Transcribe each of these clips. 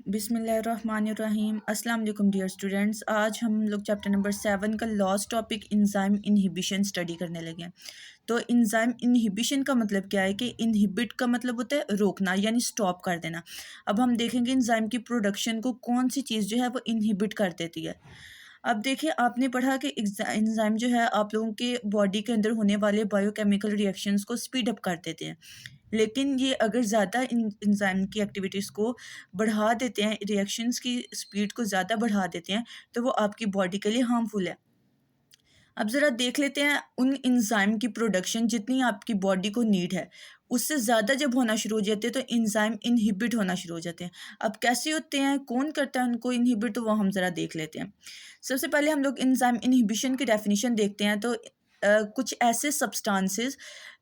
बिस्मिल्लाहिर्रहमानिर्रहीम। अस्सलाम वालेकुम डियर स्टूडेंट्स। आज हम लोग चैप्टर नंबर 7 का last topic enzyme inhibition study करने लगे हैं। तो इंजाइम इनहिबिशन का मतलब क्या है कि इनहिबिट का मतलब होता है रोकना यानी स्टॉप कर देना। अब हम देखेंगे इंजाइम की प्रोडक्शन को कौन सी चीज़ जो है वो इनहिबिट कर देती है। अब देखिए आपने पढ़ा कि एंजाइम जो है आप लोगों के बॉडी के अंदर होने वाले बायोकेमिकल रिएक्शंस को स्पीड अप कर देते हैं, लेकिन ये अगर ज़्यादा एंजाइम की एक्टिविटीज़ को बढ़ा देते हैं, रिएक्शंस की स्पीड को ज़्यादा बढ़ा देते हैं, तो वो आपकी बॉडी के लिए हार्मफुल है। अब ज़रा देख लेते हैं उन एंजाइम की प्रोडक्शन जितनी आपकी बॉडी को नीड है, उससे ज़्यादा जब होना शुरू हो जाते हैं तो एंजाइम इनहिबिट होना शुरू हो जाते हैं। अब कैसे होते हैं, कौन करता है उनको इनहिबिट, तो वो हम ज़रा देख लेते हैं। सबसे पहले हम लोग एंजाइम इनहिबिशन की डेफिनेशन देखते हैं। तो कुछ ऐसे सब्सटेंसेस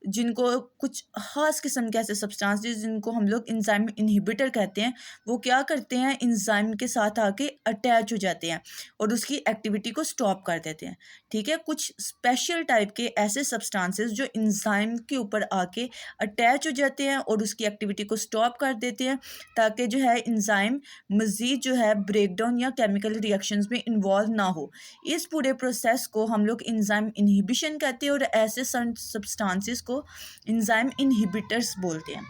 जिनको कुछ ख़ास किस्म के ऐसे सब्सटेंसेस जिनको हम लोग एंजाइम इनहिबिटर कहते हैं, वो क्या करते हैं, एंजाइम के साथ आके अटैच हो जाते हैं और उसकी एक्टिविटी को स्टॉप कर देते हैं। ठीक है, कुछ स्पेशल टाइप के ऐसे सब्सटेंसेस जो एंजाइम के ऊपर आके अटैच हो जाते हैं और उसकी एक्टिविटी को स्टॉप कर देते हैं, ताकि जो है एंजाइम मज़ीद जो है ब्रेकडाउन या केमिकल रिएक्शंस में इन्वॉल्व ना हो। इस पूरे प्रोसेस को हम लोग एंजाइम इनहिबिशन कहते हैं और ऐसे सब्सटेंसेस को एंजाइम इनहिबिटर्स बोलते हैं।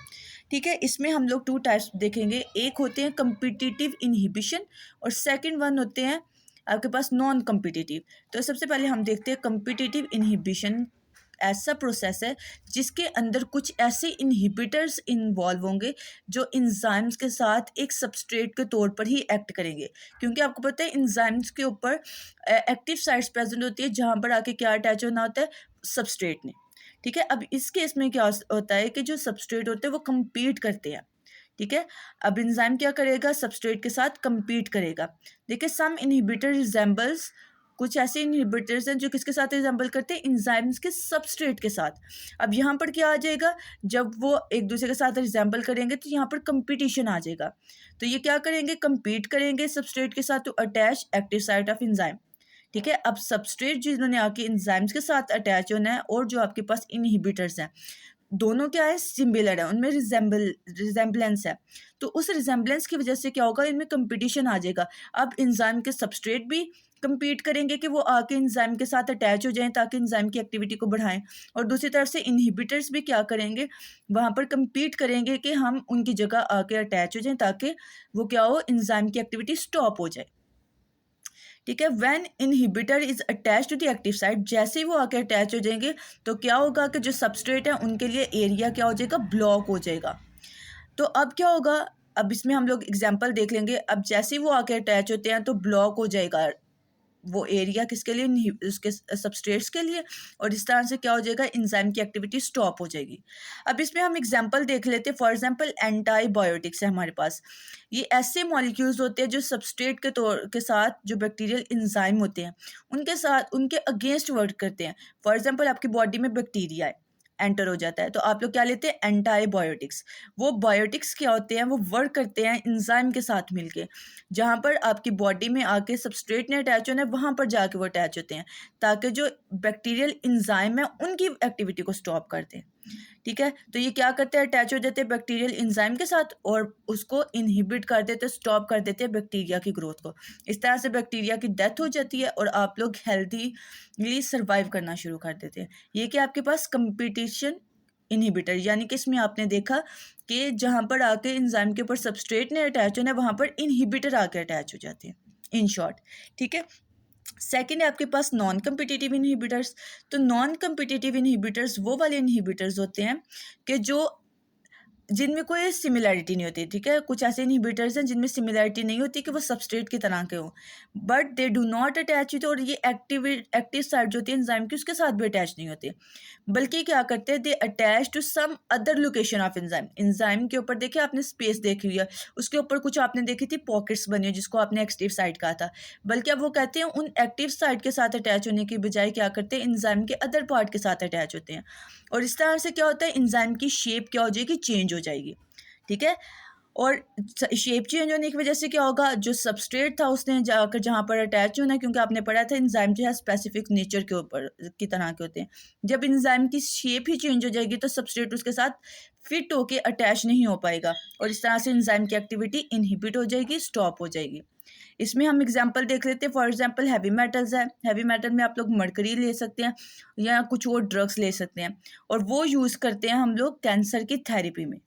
ठीक है, इसमें हम लोग टू टाइप्स देखेंगे। एक होते हैं कम्पिटिटिव इनहिबिशन और सेकंड वन होते हैं आपके पास नॉन कम्पिटिटिव। तो सबसे पहले हम देखते हैं कम्पिटिटिव इनहिबिशन। ऐसा प्रोसेस है जिसके अंदर कुछ ऐसे इनहिबिटर्स इन्वॉल्व होंगे जो एंजाइम्स के साथ एक सबस्ट्रेट के तौर पर ही एक्ट करेंगे, क्योंकि आपको पता है एंजाइम्स के ऊपर एक्टिव साइट्स प्रेजेंट होती है जहाँ पर आके क्या अटैच होना होता है, सबस्ट्रेट ने। ठीक है, अब इस केस में क्या होता है कि जो सबस्ट्रेट होते हैं वो compete करते हैं। ठीक है, अब एंजाइम क्या करेगा, सबस्ट्रेट के साथ compete करेगा। देखिए सम इनहिबिटर रिजेंबल्स, कुछ ऐसे इनहिबिटर्स हैं जो किसके साथ रिजेंबल करते हैं, एंजाइम्स के सबस्ट्रेट के साथ। अब यहाँ पर क्या आ जाएगा, जब वो एक दूसरे के साथ रिजेंबल करेंगे तो यहाँ पर कंपटीशन आ जाएगा। तो ये क्या करेंगे, compete करेंगे सबस्ट्रेट के साथ to attach active site of enzyme. ठीक है, अब सबस्ट्रेट जिन्होंने आके एंजाइम्स के साथ अटैच होना है और जो आपके पास इनहिबिटर्स हैं, दोनों क्या है, सिमिलर है, उनमें रिजेंबलेंस है। तो उस रिजेंबलेंस की वजह से क्या होगा, इनमें कंपटीशन आ जाएगा। अब एंजाइम के सबस्ट्रेट भी compete करेंगे कि वो आके एंजाइम के साथ अटैच हो जाएं ताकि एंजाइम की एक्टिविटी को बढ़ाएं, और दूसरी तरफ से इनहिबिटर्स भी क्या करेंगे, वहाँ पर compete करेंगे कि हम उनकी जगह आके अटैच हो जाएं ताकि वो क्या हो, एंजाइम की एक्टिविटी स्टॉप हो जाए। ठीक है, when inhibitor is attach to the active site, जैसे ही वो आके अटैच हो जाएंगे तो क्या होगा कि जो सबस्ट्रेट है उनके लिए एरिया क्या हो जाएगा, ब्लॉक हो जाएगा। तो अब क्या होगा, अब इसमें हम लोग एग्जांपल देख लेंगे। अब जैसे ही वो आके अटैच होते हैं तो ब्लॉक हो जाएगा वो एरिया, किसके लिए, उसके सबस्ट्रेट्स के लिए, और इस तरह से क्या हो जाएगा, एंजाइम की एक्टिविटी स्टॉप हो जाएगी। अब इसमें हम एग्जांपल देख लेते हैं। फॉर एग्जांपल एंटीबायोटिक्स है हमारे पास। ये ऐसे मॉलिक्यूल्स होते हैं जो सबस्ट्रेट के तौर के साथ जो बैक्टीरियल एंजाइम होते हैं उनके साथ उनके अगेंस्ट वर्क करते हैं। फॉर एग्जांपल आपकी बॉडी में बैक्टीरिया है, एंटर हो जाता है, तो आप लोग क्या लेते हैं, एंटीबायोटिक्स। वो बायोटिक्स क्या होते हैं, वो वर्क करते हैं एंजाइम के साथ मिलके, जहाँ पर आपकी बॉडी में आके सबस्ट्रेट ने अटैच होना है वहाँ पर जाके वो अटैच होते हैं ताकि जो बैक्टीरियल एंजाइम है उनकी एक्टिविटी को स्टॉप कर दें। ठीक है, तो ये क्या करते हैं, अटैच हो जाते हैं बैक्टीरियल एंजाइम के साथ और उसको इनहिबिट कर देते, स्टॉप कर देते हैं बैक्टीरिया की ग्रोथ को। इस तरह से बैक्टीरिया की डेथ हो जाती है और आप लोग हेल्थीली सर्वाइव करना शुरू कर देते हैं। ये कि आपके पास कंपटीशन इनहिबिटर, यानी कि इसमें आपने देखा कि जहाँ पर आके एंजाइम के ऊपर सबस्ट्रेट ने अटैच होना है वहाँ पर इनहिबिटर आके अटैच हो जाते हैं, इन शॉर्ट। ठीक है, सेकेंड है आपके पास नॉन कम्पिटिटिव इनहिबिटर्स। तो नॉन कम्पिटिटिव इनहिबिटर्स वो वाले इनहिबिटर्स होते हैं कि जो जिनमें कोई सिमिलैरिटी नहीं होती। ठीक है, कुछ ऐसे इनहिबिटर्स हैं जिनमें सिमिलैरिटी नहीं होती कि वो सबस्ट्रेट की तरह के हों, but they do not attach with, और ये एक्टिव साइट जो होती है एंजाइम की उसके साथ भी अटैच नहीं होते, बल्कि क्या करते हैं, they attach to some other location of enzyme. Enzyme के ऊपर देखिए आपने स्पेस देखी हुई है, उसके ऊपर कुछ आपने देखी थी पॉकेट्स बनी हुई जिसको आपने एक्टिव साइट कहा था, बल्कि अब वो कहते हैं उन एक्टिव साइट के साथ अटैच होने की बजाय क्या करते हैं, एंजाइम के अदर पार्ट के साथ अटैच होते हैं, और इस तरह से क्या होता है, एंजाइम की शेप क्या हो जाएगी, चेंज हो जाएगी। ठीक है, और शेप चेंज होने की वजह से क्या होगा, जो सबस्ट्रेट था उसने जाकर जहाँ पर अटैच होना है, क्योंकि आपने पढ़ा था एंजाइम जो है स्पेसिफिक नेचर के ऊपर की तरह के होते हैं। जब एंजाइम की शेप ही चेंज हो जाएगी तो सबस्ट्रेट उसके साथ फिट होके अटैच नहीं हो पाएगा और इस तरह से एंजाइम की एक्टिविटी इनहिबिट हो जाएगी, स्टॉप हो जाएगी। इसमें हम एग्जांपल देख लेते हैं। फॉर एग्जांपल हैवी मेटल्स है, हैवी मेटल में आप लोग मरकरी ले सकते हैं या कुछ और ड्रग्स ले सकते हैं और वो यूज़ करते हैं हम लोग कैंसर की थेरेपी में।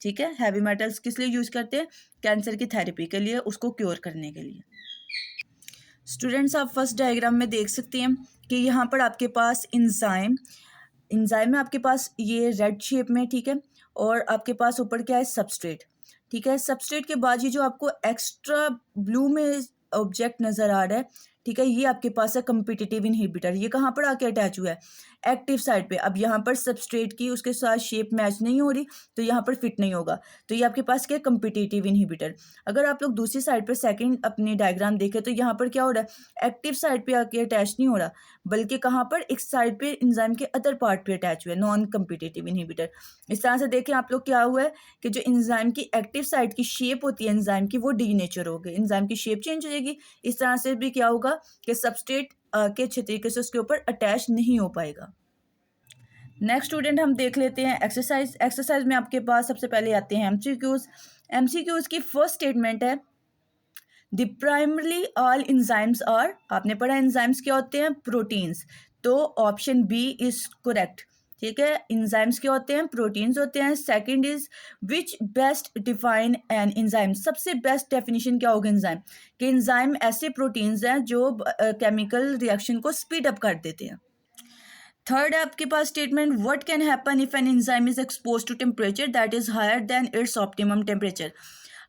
ठीक है, हैवी मेटल्स किस लिए यूज़ करते हैं, कैंसर की थेरेपी के लिए, उसको क्योर करने के लिए। स्टूडेंट्स आप फर्स्ट डायग्राम में देख सकते हैं कि यहाँ पर आपके पास एंजाइम में आपके पास ये रेड शेप में, ठीक है, और आपके पास ऊपर क्या है, सबस्ट्रेट। ठीक है, सबस्ट्रेट के बाद ये जो आपको एक्स्ट्रा ब्लू में ऑब्जेक्ट नज़र आ रहा है, ठीक है, ये आपके पास है कम्पिटिटिव इनहिबिटर। ये कहाँ पर आके अटैच हुआ है, एक्टिव साइड पे। अब यहाँ पर सबस्ट्रेट की उसके साथ शेप मैच नहीं हो रही तो यहाँ पर फिट नहीं होगा, तो ये आपके पास क्या है, कम्पिटिटिव इनहिबिटर। अगर आप लोग दूसरी साइड पर सेकंड अपनी डायग्राम देखें तो यहाँ पर क्या हो रहा है, एक्टिव साइड पे आके अटैच नहीं हो रहा, बल्कि कहाँ पर, एक साइड पे एंजाइम के अदर पार्ट पे अटैच हुआ है, नॉन कम्पिटिटिव इनहिबिटर। इस तरह से देखें आप लोग, क्या हुआ है कि जो एंजाइम की एक्टिव साइड की शेप होती है एंजाइम की, वो डीनेचर हो गई, एंजाइम की शेप चेंज हो जाएगी। इस तरह से भी क्या होगा कि सबस्ट्रेट के अच्छे तरीके से उसके ऊपर अटैच नहीं हो पाएगा। नेक्स्ट स्टूडेंट हम देख लेते हैं एक्सरसाइज में आपके पास सबसे पहले आते हैं एमसीक्यूज की फर्स्ट स्टेटमेंट है, the primarily all enzymes are, आपने पढ़ा एंजाइम्स क्या होते हैं, प्रोटीन्स, तो ऑप्शन बी इज करेक्ट। ठीक है, एंजाइम्स क्या होते हैं, प्रोटीन्स होते हैं। Second is which best define an enzyme, सबसे बेस्ट डेफिनेशन क्या होगा एंजाइम कि एंजाइम ऐसे प्रोटीन्स हैं जो केमिकल रिएक्शन को स्पीड अप कर देते हैं। थर्ड है आपके पास statement, what can happen if an enzyme is expose to temperature that is higher than its optimum temperature.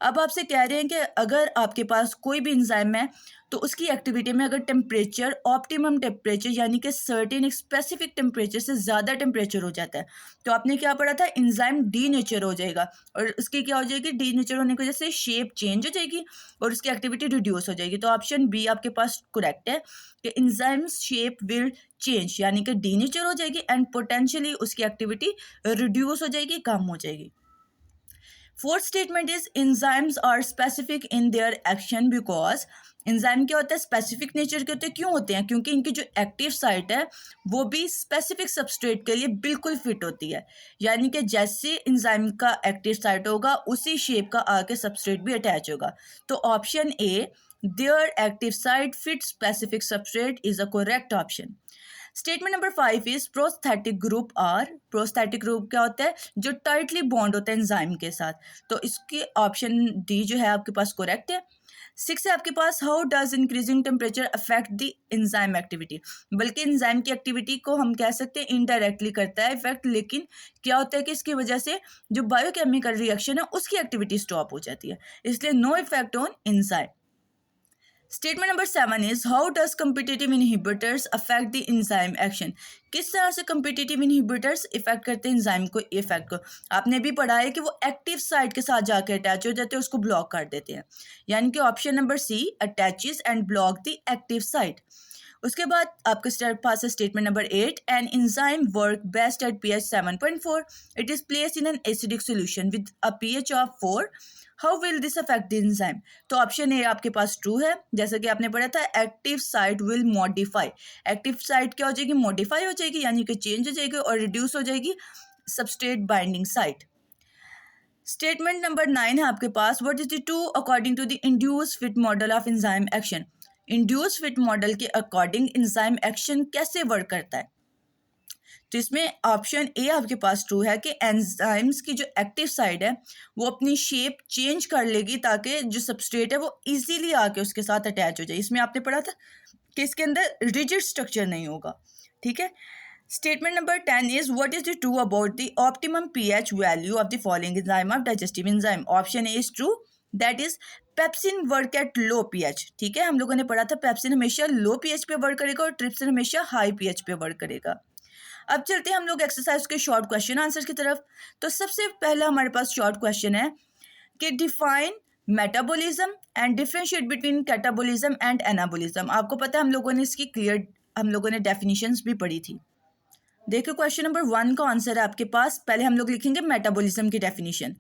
अब आपसे कह रहे हैं कि अगर आपके पास कोई भी एंजाइम है तो उसकी एक्टिविटी में अगर टेम्परेचर, ऑप्टिमम टेम्परेचर यानी कि सर्टेन एक स्पेसिफिक टेम्परेचर से ज़्यादा टेम्परेचर हो जाता है तो आपने क्या पढ़ा था, एंजाइम डीनेचर हो जाएगा और उसकी क्या हो जाएगी, डीनेचर होने की वजह से शेप चेंज हो जाएगी और उसकी एक्टिविटी रिड्यूस हो जाएगी। तो ऑप्शन बी आपके पास करेक्ट है कि एंजाइम्स शेप विल चेंज यानी कि डीनेचर हो जाएगी एंड पोटेंशियली उसकी एक्टिविटी रिड्यूस हो जाएगी, कम हो जाएगी। Fourth statement is enzymes are specific in their action because, enzyme क्या होता है, स्पेसिफिक नेचर के होते हैं। क्यों होते हैं, क्योंकि इनकी जो एक्टिव साइट है वो भी स्पेसिफिक सबस्ट्रेट के लिए बिल्कुल फिट होती है, यानी कि जैसे एंजाइम का एक्टिव साइट होगा उसी शेप का आके सबस्ट्रेट भी अटैच होगा। तो option A, their active site fit specific substrate, is a correct option. Statement number 5 is prosthetic group are, prosthetic group क्या होता है, जो टाइटली बॉन्ड होता है एंजाइम के साथ, तो इसकी ऑप्शन डी जो है आपके पास करेक्ट है। 6 है आपके पास, how does increasing temperature affect the enzyme activity, बल्कि एंजाइम की एक्टिविटी को हम कह सकते हैं इनडायरेक्टली करता है इफेक्ट, लेकिन क्या होता है कि इसकी वजह से जो बायोकेमिकल रिएक्शन है उसकी एक्टिविटी स्टॉप हो जाती है, इसलिए no effect on enzyme. Statement number 7 is, how does competitive inhibitors affect the enzyme action, किस तरह से कम्पिटिटिव इनहिबिटर्स इफेक्ट करते हैं एंजाइम को, इफेक्ट को। आपने भी पढ़ा है कि वो एक्टिव साइट के साथ जाकर अटैच हो जाते हैं, उसको ब्लॉक कर देते हैं, यानी कि option number C, attaches and block the active site. उसके बाद आपके पास है statement number 8, an enzyme work best at pH 7.4, it is placed in an acidic solution with a pH of 4, how will this affect the enzyme. तो option A आपके पास true है, जैसा कि आपने पढ़ा था, active site will modify, active site क्या हो जाएगी, मॉडिफाई हो जाएगी यानी कि चेंज हो जाएगी और रिड्यूस हो जाएगी substrate binding site. Statement number 9 है आपके पास, what is the true according to the induce fit model of enzyme action, induce fit model के अकॉर्डिंग एंजाइम एक्शन कैसे वर्क करता है। तो इसमें ऑप्शन ए आपके पास ट्रू है कि एंजाइम्स की जो एक्टिव साइड है वो अपनी शेप चेंज कर लेगी ताकि जो सबस्ट्रेट है वो इजीली आके उसके साथ अटैच हो जाए। इसमें आपने पढ़ा था कि इसके अंदर रिजिड स्ट्रक्चर नहीं होगा। ठीक है, statement number 10 is, what is the true about the optimum pH value of the following enzyme of digestive enzyme. Option A is true, that is pepsin work at low pH। ठीक है, हम लोगों ने पढ़ा था पेप्सिन हमेशा लो pH पे work करेगा और ट्रिप्सिन हमेशा हाई pH पे वर्क करेगा। अब चलते हैं हम लोग एक्सरसाइज के शॉर्ट क्वेश्चन आंसर की तरफ। तो सबसे पहला हमारे पास शॉर्ट क्वेश्चन है कि define metabolism and differentiate between catabolism and anabolism. आपको पता है हम लोगों ने डेफिनेशंस भी पढ़ी थी। देखो क्वेश्चन नंबर 1 का आंसर है आपके पास, पहले हम लोग लिखेंगे मेटाबॉलिज्म की डेफिनेशन।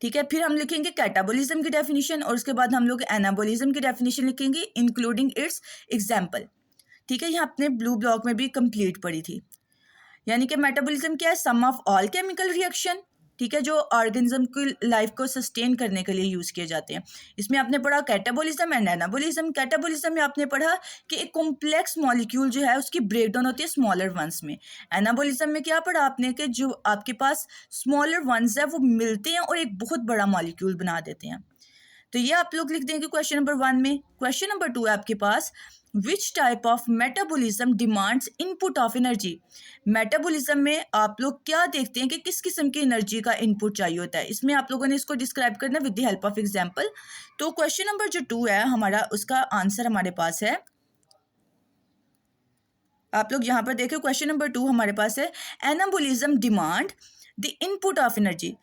ठीक है, फिर हम लिखेंगे कैटाबोलिज्म की डेफिनेशन और उसके बाद हम लोग एनाबोलिज्म की डेफिनेशन लिखेंगे इंक्लूडिंग इट्स एग्जाम्पल। ठीक है, ये आपने ब्लू ब्लॉक में भी कंप्लीट पढ़ी थी। यानी कि मेटाबॉलिज्म क्या है, सम ऑफ ऑल केमिकल रिएक्शन, ठीक है, जो ऑर्गेनिज्म की लाइफ को सस्टेन करने के लिए यूज़ किए जाते हैं। इसमें आपने पढ़ा कैटाबॉलिज्म एंड एनाबॉलिज्म। कैटाबॉलिज्म में आपने पढ़ा कि एक कॉम्प्लेक्स मॉलिक्यूल जो है उसकी ब्रेकडाउन होती है स्मॉलर वंस में। एनाबॉलिज्म में क्या पढ़ा आपने कि जो आपके पास स्मॉलर वंस है वो मिलते हैं और एक बहुत बड़ा मॉलिक्यूल बना देते हैं। तो ये आप लोग लिख देंगे क्वेश्चन नंबर 1 में। क्वेश्चन नंबर 2 है आपके पास, which type of metabolism demands input of energy. Metabolism में आप लोग क्या देखते हैं कि किस किस्म की एनर्जी का इनपुट चाहिए होता है। इसमें आप लोगों ने इसको डिस्क्राइब करना with the help of example. तो क्वेश्चन नंबर जो 2 है हमारा, उसका आंसर हमारे पास है, आप लोग यहाँ पर देखो क्वेश्चन नंबर 2 हमारे पास है, anabolism demand the input of energy.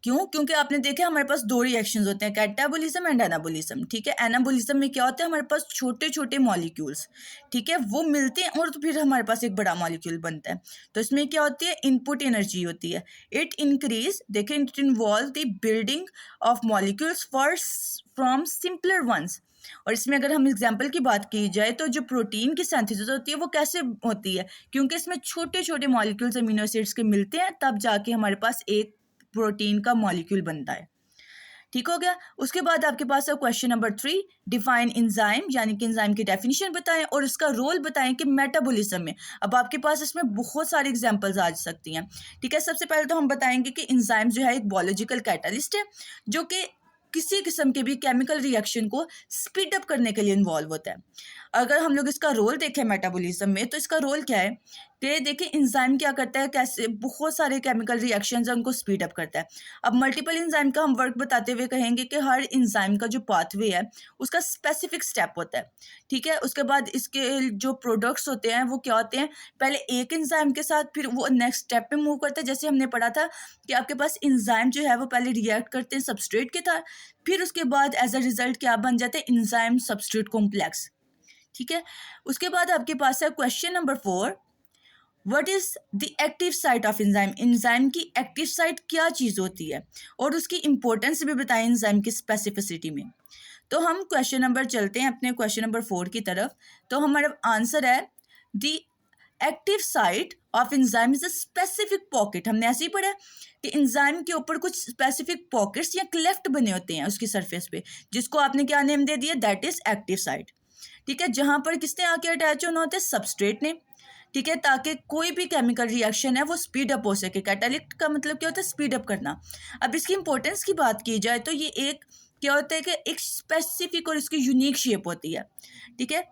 क्यों? क्योंकि आपने देखा हमारे पास दो रिएक्शंस होते हैं, कैटाबॉलिज्म एंड एनाबॉलिज्म। ठीक है, एनाबॉलिज्म में क्या होता है, हमारे पास छोटे छोटे मॉलिक्यूल्स, ठीक है, वो मिलते हैं और तो फिर हमारे पास एक बड़ा मॉलिक्यूल बनता है। तो इसमें क्या होती है, इनपुट एनर्जी होती है। इट इंक्रीज, देखें, it involve the building of molecules from simpler ones. और इसमें अगर हम एग्जाम्पल की बात की जाए तो जो प्रोटीन की सिंथेसिस होती है वो कैसे होती है, क्योंकि इसमें छोटे छोटे मॉलिक्यूल्स अमीनो एसिड्स के मिलते हैं, तब जाके हमारे पास एक प्रोटीन का मॉलिक्यूल बनता है। ठीक हो गया। उसके बाद आपके पास है क्वेश्चन नंबर 3, डिफाइन एंजाइम, यानी कि एंजाइम की डेफिनेशन बताएं और इसका रोल बताएं कि मेटाबॉलिज्म में। अब आपके पास इसमें बहुत सारी एग्जांपल्स आ सकती हैं। ठीक है, सबसे पहले तो हम बताएंगे कि एंजाइम जो है एक बायोलॉजिकल कैटालिस्ट है जो कि किसी किस्म के भी केमिकल रिएक्शन को स्पीड अप करने के लिए इन्वॉल्व होता है। अगर हम लोग इसका रोल देखें मेटाबॉलिज्म में, तो इसका रोल क्या है कि देखिए एंजाइम क्या करता है, कैसे बहुत सारे केमिकल रिएक्शंस हैं उनको स्पीड अप करता है। अब मल्टीपल एंजाइम का हम वर्क बताते हुए कहेंगे कि हर एंजाइम का जो पाथवे है उसका स्पेसिफिक स्टेप होता है। ठीक है, उसके बाद इसके जो प्रोडक्ट्स होते हैं वो क्या होते हैं, पहले एक एंजाइम के साथ फिर वो नेक्स्ट स्टेप पे मूव करते हैं। जैसे हमने पढ़ा था कि आपके पास एंजाइम जो है वो पहले रिएक्ट करते हैं सबस्ट्रेट के साथ, फिर उसके बाद एज अ रिजल्ट क्या बन जाते हैं, एंजाइम सबस्ट्रेट कॉम्प्लेक्स। ठीक है, उसके बाद आपके पास है question number 4, what is the active site of enzyme. Enzyme की एक्टिव साइट क्या चीज़ होती है और उसकी इंपॉर्टेंस भी बताएं एंजाइम की स्पेसिफिसिटी में। तो हम क्वेश्चन नंबर चलते हैं अपने क्वेश्चन नंबर 4 की तरफ। तो हमारा आंसर है the active site of enzyme is a specific pocket. हमने ऐसे ही पढ़ा कि एंजाइम के ऊपर कुछ स्पेसिफिक पॉकेट्स या क्लेफ्ट बने होते हैं उसकी सरफेस पे, जिसको आपने क्या नेम दे दिया, दैट इज एक्टिव साइट। ठीक है, जहां पर किसने आके अटैच होना होता है, सबस्ट्रेट ने। ठीक है, ताकि कोई भी केमिकल रिएक्शन है वो स्पीड अप हो सके। कैटालिस्ट का मतलब क्या होता है, स्पीड अप करना। अब इसकी इंपॉर्टेंस की बात की जाए तो ये एक क्या होता है कि एक स्पेसिफिक और इसकी यूनिक शेप होती है। ठीक है,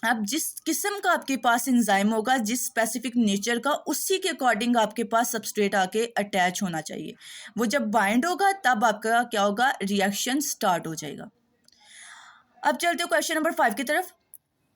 अब जिस किस्म का आपके पास एंजाइम होगा, जिस स्पेसिफिक नेचर का, उसी के अकॉर्डिंग आपके पास सबस्ट्रेट आके अटैच होना चाहिए। वो जब बाइंड होगा तब आपका क्या होगा, रिएक्शन स्टार्ट हो जाएगा। अब चलते हो क्वेश्चन नंबर 5 की तरफ।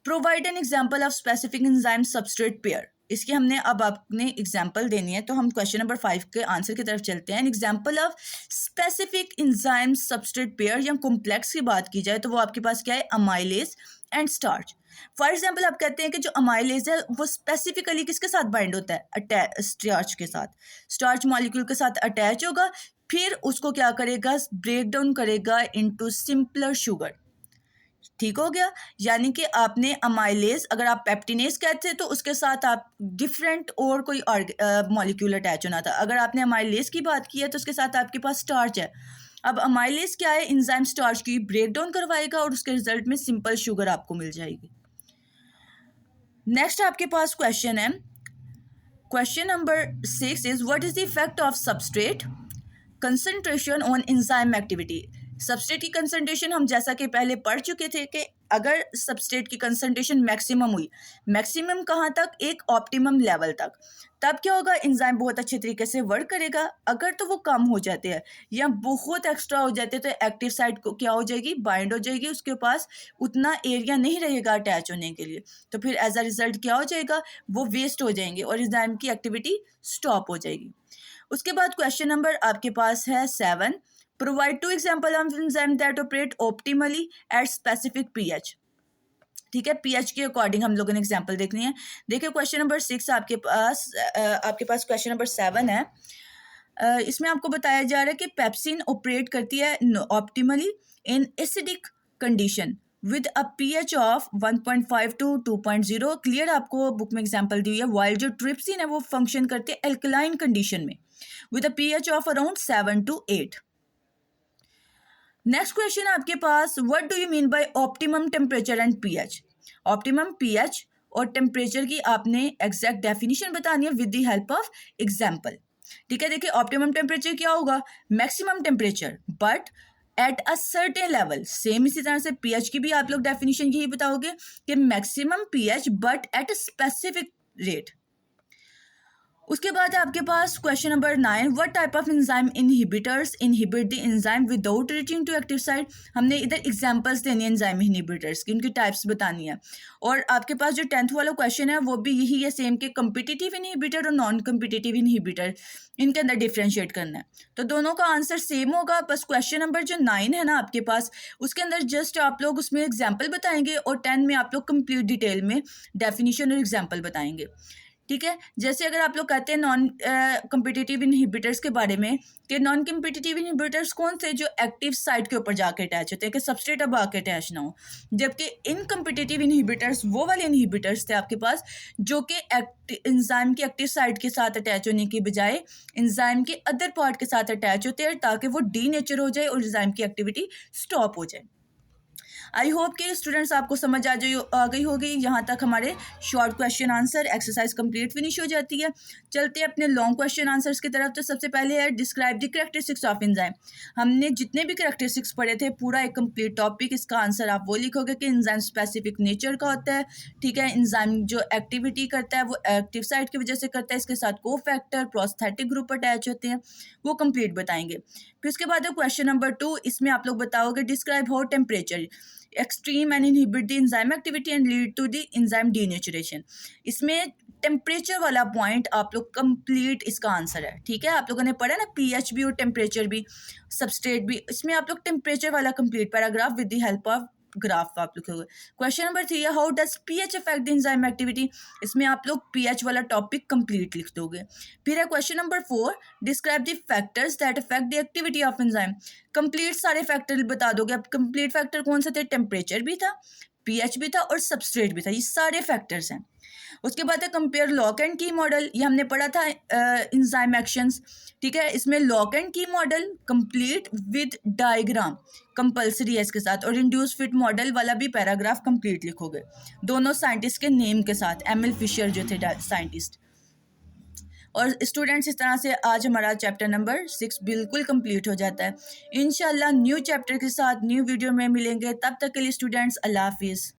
Provide an example of specific enzyme substrate pair. इसकी हमने अब आपने एग्जाम्पल देनी है, तो हम क्वेश्चन नंबर 5 के आंसर की तरफ चलते हैं। Example of specific enzyme substrate pair या कॉम्प्लेक्स की बात की जाए तो वो आपके पास क्या है, amylase and starch. For example आप कहते हैं कि जो अमाइलेज है वो स्पेसिफिकली किसके साथ बाइंड होता है, स्टार्च के साथ, स्टार्च मॉलिक्यूल के साथ अटैच होगा, फिर उसको क्या करेगा, ब्रेक डाउन करेगा इनटू सिंपलर शुगर। ठीक हो गया, यानी कि आपने अमाइलेज, अगर आप पेप्टिनेज कहते हैं तो उसके साथ आप डिफरेंट और कोई मॉलिक्यूल अटैच होना था। अगर आपने अमाइलेज की बात की है तो उसके साथ आपके पास स्टार्च है। अब अमाइलेज क्या है, एंजाइम स्टार्च की ब्रेक डाउन करवाएगा और उसके रिजल्ट में सिंपल शुगर आपको मिल जाएगी। नेक्स्ट आपके पास क्वेश्चन है, question number 6 is what is the effect of substrate concentration on enzyme activity. Substrate की कंसंट्रेशन हम जैसा कि पहले पढ़ चुके थे कि अगर सबस्ट्रेट की कंसंट्रेशन मैक्सिमम हुई, मैक्सिमम कहाँ तक, एक ऑप्टिमम लेवल तक, तब क्या होगा, एंजाइम बहुत अच्छे तरीके से वर्क करेगा। अगर तो वो कम हो जाते हैं या बहुत एक्स्ट्रा हो जाते हैं तो एक्टिव साइट को क्या हो जाएगी, बाइंड हो जाएगी, उसके पास उतना एरिया नहीं रहेगा अटैच होने के लिए, तो फिर एज अ रिजल्ट क्या हो जाएगा, वो वेस्ट हो जाएंगे और एंजाइम की एक्टिविटी स्टॉप हो जाएगी। उसके बाद क्वेश्चन नंबर आपके पास है 7, provide 2 example of enzyme that operate optimally at specific pH. ठीक है, पीएच के अकॉर्डिंग हम लोगों ने एग्जाम्पल देखनी है। देखिए क्वेश्चन नंबर 6 आपके पास क्वेश्चन नंबर 7 है, इसमें आपको बताया जा रहा है कि पेप्सिन ऑपरेट करती है optimally in acidic condition with a pH of 1.5 to 2.0। Clear आपको बुक में एग्जांपल दी हुई है। वाइल जो ट्रिप्सिन है वो फंक्शन करती है एल्कलाइन कंडीशन में with a pH of around 7 to 8। Next question आपके पास, what do you mean by optimum temperature and pH. Optimum pH और टेम्परेचर की आपने एग्जैक्ट डेफिनेशन बतानी है with the help of example. ठीक है, देखिए ऑप्टिमम टेम्परेचर क्या होगा, maximum temperature but at a certain level. Same इसी तरह से पीएच की भी आप लोग डेफिनेशन यही बताओगे कि maximum pH but at a specific rate. उसके बाद आपके पास question number 9, what type of enzyme inhibitors inhibit the enzyme without reaching to active site. हमने इधर एग्जांपल्स देनी है एंजाइम इनहिबिटर्स की, उनकी टाइप्स बतानी है। और आपके पास जो 10th वाला क्वेश्चन है वो भी यही है सेम के कम्पिटिटिव इनहिबिटर और नॉन कम्पिटिटिव इनहिबिटर, इनके अंदर डिफ्रेंशिएट करना है। तो दोनों का आंसर सेम होगा, बस क्वेश्चन नंबर जो 9 है ना आपके पास, उसके अंदर जस्ट आप लोग उसमें एग्जाम्पल बताएंगे और 10 में आप लोग कंप्लीट डिटेल में डेफिनेशन और एग्जाम्पल बताएंगे। ठीक है, जैसे अगर आप लोग कहते हैं नॉन कम्पिटिटिव इनहिबिटर्स के बारे में कि नॉन कम्पिटिटिव इनहिबिटर्स कौन से, जो एक्टिव साइट के ऊपर जाके अटैच होते हैं कि सबस्ट्रेट अब आके अटैच ना हो। जबकि इन कम्पिटिटिव इनहिबिटर्स वो वाले इनहिबिटर्स थे आपके पास जो कि एंजाइम की एक्टिव साइट के साथ अटैच होने की बजाय एंजाइम के अदर पार्ट के साथ अटैच होते हैं ताकि वो डीनेचर हो जाए और एंजाइम की एक्टिविटी स्टॉप हो जाए। आई होप कि स्टूडेंट्स आपको समझ आ गई होगी। यहाँ तक हमारे short question answer exercise complete finish हो जाती है। चलते हैं अपने लॉन्ग क्वेश्चन आंसर्स की तरफ। तो सबसे पहले है describe the characteristics of enzyme. हमने जितने भी कैरेक्टरिस्टिक्स पढ़े थे पूरा एक कंप्लीट टॉपिक, इसका आंसर आप वो लिखोगे कि एंजाइम स्पेसिफिक नेचर का होता है। ठीक है, एंजाइम जो एक्टिविटी करता है वो एक्टिव साइट की वजह से करता है, इसके साथ को फैक्टर प्रोस्थेटिक ग्रुप अटैच होते हैं, वो कंप्लीट बताएंगे। फिर उसके बाद है क्वेश्चन नंबर 2, इसमें आप लोग बताओगे describe how temperature extreme and inhibit the enzyme activity and lead to the enzyme denaturation. इसमें टेम्परेचर वाला पॉइंट आप लोग कंप्लीट इसका आंसर है। ठीक है, आप लोगों ने पढ़ा ना पीएच भी और टेम्परेचर भी, सबस्ट्रेट भी, इसमें आप लोग टेम्परेचर वाला complete paragraph with the help of graph आप लिखोगे। क्वेश्चन नंबर 3 है how does pH affect the enzyme activity. इसमें आप लोग पीएच वाला टॉपिक कंप्लीट लिख दोगे। फिर है question number 4, describe the factors that affect the activity of enzyme. Complete सारे फैक्टर बता दोगे। अब कंप्लीट फैक्टर कौन से थे, टेम्परेचर भी था, पीएच भी था और सबस्ट्रेट भी था, ये सारे फैक्टर्स हैं। उसके बाद है कंपेयर लॉक एंड की मॉडल, ये हमने पढ़ा था एंजाइम एक्शंस। ठीक है, इसमें लॉक एंड की model complete with diagram compulsory है इसके साथ, और इंड्यूस फिट मॉडल वाला भी पैराग्राफ कंप्लीट लिखोगे दोनों साइंटिस्ट के नेम के साथ, एम एल फिशर जो थे साइंटिस्ट। और स्टूडेंट्स इस तरह से आज हमारा चैप्टर नंबर 6 बिल्कुल कंप्लीट हो जाता है। इंशाल्लाह न्यू चैप्टर के साथ न्यू वीडियो में मिलेंगे, तब तक के लिए स्टूडेंट्स अल्लाह हाफिज़।